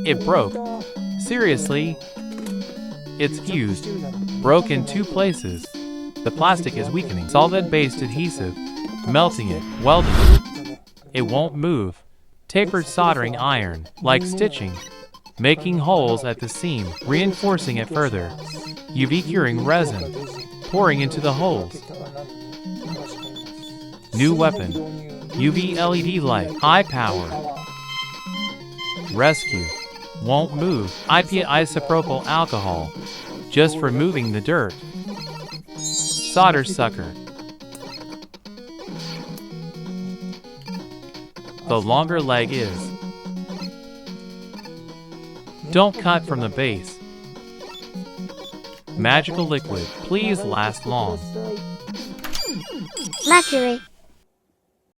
It broke. Seriously? It's fused. Broke in 2 places. The plastic is weakening. Solvent-based adhesive. Melting it. Welding it. It won't move. Tapered soldering iron. Like stitching. Making holes at the seam. Reinforcing it further. UV curing resin. Pouring into the holes. New weapon. UV LED light. High power. Rescue. Won't move. IP isopropyl alcohol. Just for moving the dirt. Solder sucker. The longer leg is. Don't cut from the base. Magical liquid. Please last long. Mercury.